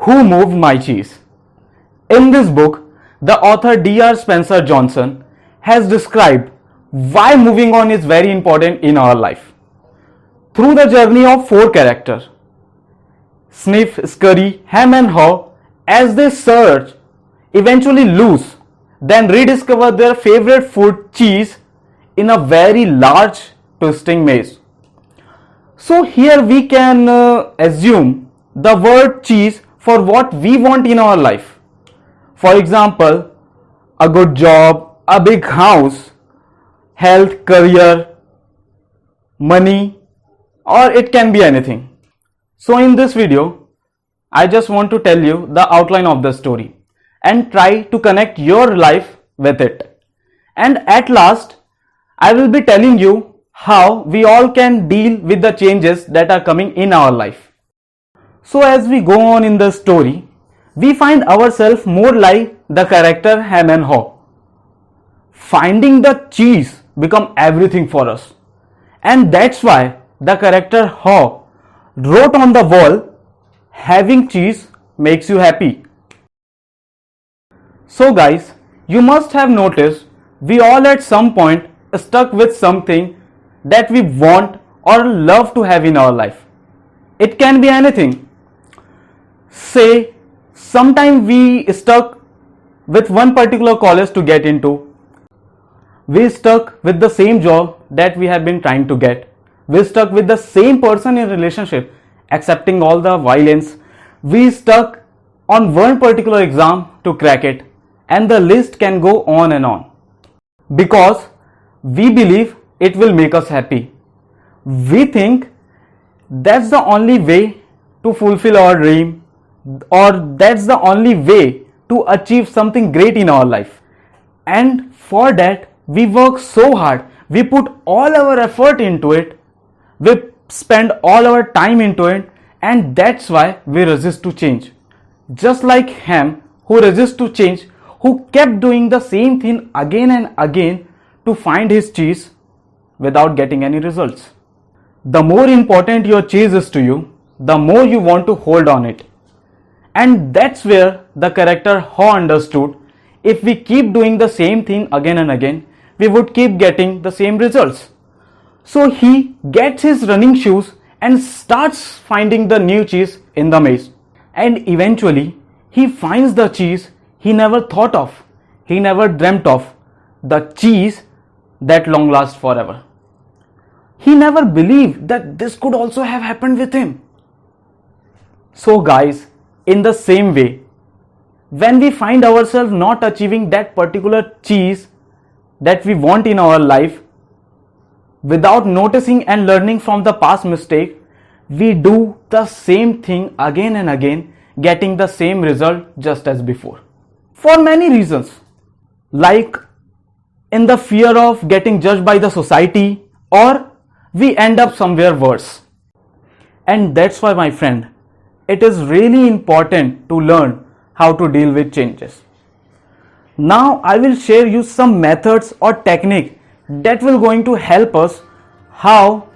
Who Moved My Cheese? In this book, the author D.R. Spencer Johnson has described why moving on is very important in our life. Through the journey of four characters, Sniff, Scurry, Ham and Haw, as they search, eventually lose, then rediscover their favorite food, cheese, in a very large twisting maze. So here we can assume the word cheese for what we want in our life. For example, a good job, a big house, health, career, money, or it can be anything. So in this video, I just want to tell you the outline of the story and try to connect your life with it. And at last, I will be telling you how we all can deal with the changes that are coming in our life. So as we go on in the story, we find ourselves more like the character Ham and Haw. Finding the cheese become everything for us. And that's why the character Haw wrote on the wall, "Having cheese makes you happy." So guys, you must have noticed we all at some point stuck with something that we want or love to have in our life. It can be anything. Say, sometime we stuck with one particular college to get into. We stuck with the same job that we have been trying to get. We stuck with the same person in relationship, accepting all the violence. We stuck on one particular exam to crack it, and the list can go on and on. Because we believe it will make us happy. We think that's the only way to fulfill our dream, or that's the only way to achieve something great in our life. And for that, we work so hard. We put all our effort into it. We spend all our time into it, and that's why we resist to change. Just like Ham, who resists to change, who kept doing the same thing again and again to find his cheese without getting any results. The more important your cheese is to you, the more you want to hold on it. And that's where the character Haw understood if we keep doing the same thing again and again, we would keep getting the same results. So he gets his running shoes and starts finding the new cheese in the maze. And eventually he finds the cheese he never thought of, he never dreamt of, the cheese that long lasts forever. He never believed that this could also have happened with him. So guys, in the same way, when we find ourselves not achieving that particular cheese that we want in our life, without noticing and learning from the past mistake, we do the same thing again and again, getting the same result just as before. For many reasons, like in the fear of getting judged by the society, or we end up somewhere worse. And that's why, my friend, it is really important to learn how to deal with changes. Now I will share you some methods or technique that will going to help us how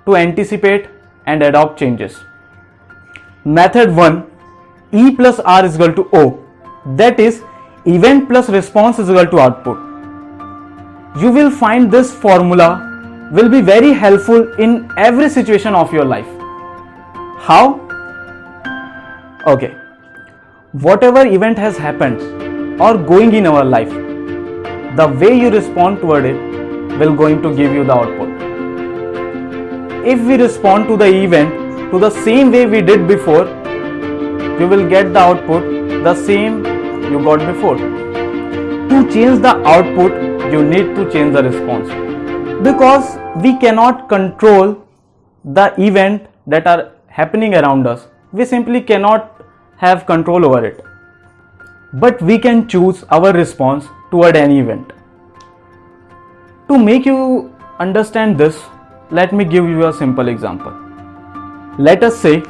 to anticipate and adopt changes. Method 1, E plus R is equal to O, that is event plus response is equal to output. You will find this formula will be very helpful in every situation of your life. How? Okay, whatever event has happened or going in our life, the way you respond toward it will going to give you the output. If we respond to the event to the same way we did before, you will get the output the same you got before. To change the output, you need to change the response, because we cannot control the event that are happening around us. We simply cannot have control over it, but we can choose our response toward any event. To make you understand this, let me give you a simple example. Let us say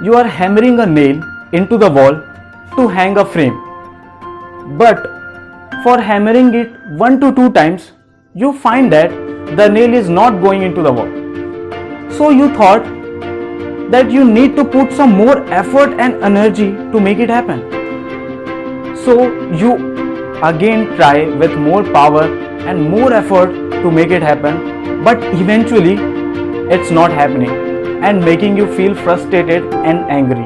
you are hammering a nail into the wall to hang a frame, but for hammering it 1 to 2 times, you find that the nail is not going into the wall. So you thought that you need to put some more effort and energy to make it happen. So you again try with more power and more effort to make it happen, but eventually it's not happening and making you feel frustrated and angry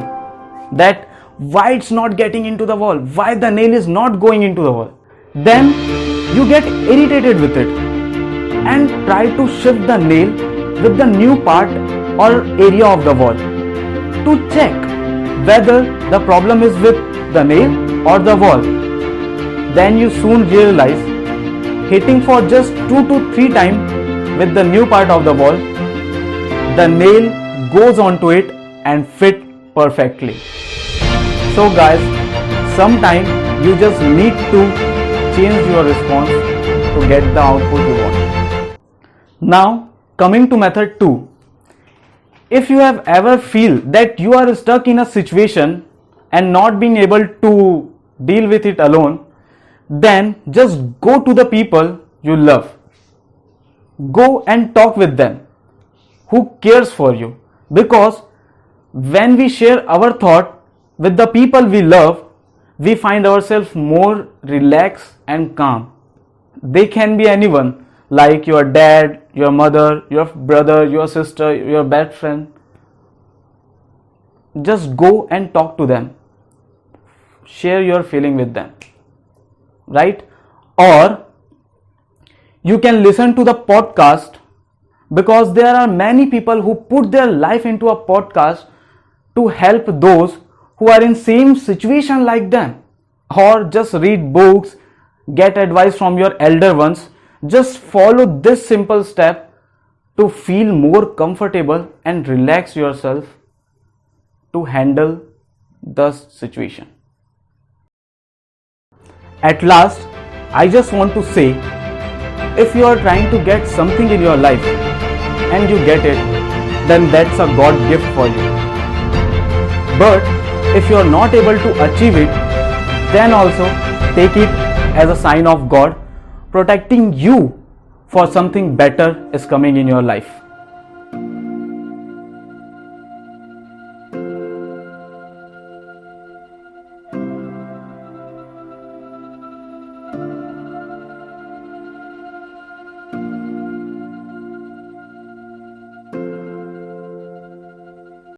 that why it's not getting into the wall, why the nail is not going into the wall. Then you get irritated with it and try to shift the nail with the new part or area of the wall to check whether the problem is with the nail or the wall. Then you soon realize hitting for just 2 to 3 times with the new part of the wall, the nail goes onto it and fit perfectly. So guys, sometimes you just need to change your response to get the output you want. Now coming to method 2. If you have ever feel that you are stuck in a situation and not being able to deal with it alone, then just go to the people you love. Go and talk with them who cares for you, because when we share our thought with the people we love, we find ourselves more relaxed and calm. They can be anyone, like your dad, your mother, your brother, your sister, your best friend. Just go and talk to them. Share your feeling with them. Right? Or you can listen to the podcast, because there are many people who put their life into a podcast to help those who are in same situation like them. Or just read books, get advice from your elder ones. Just follow this simple step to feel more comfortable and relax yourself to handle the situation. At last, I just want to say, if you are trying to get something in your life and you get it, then that's a God gift for you. But if you are not able to achieve it, then also take it as a sign of God protecting you for something better is coming in your life.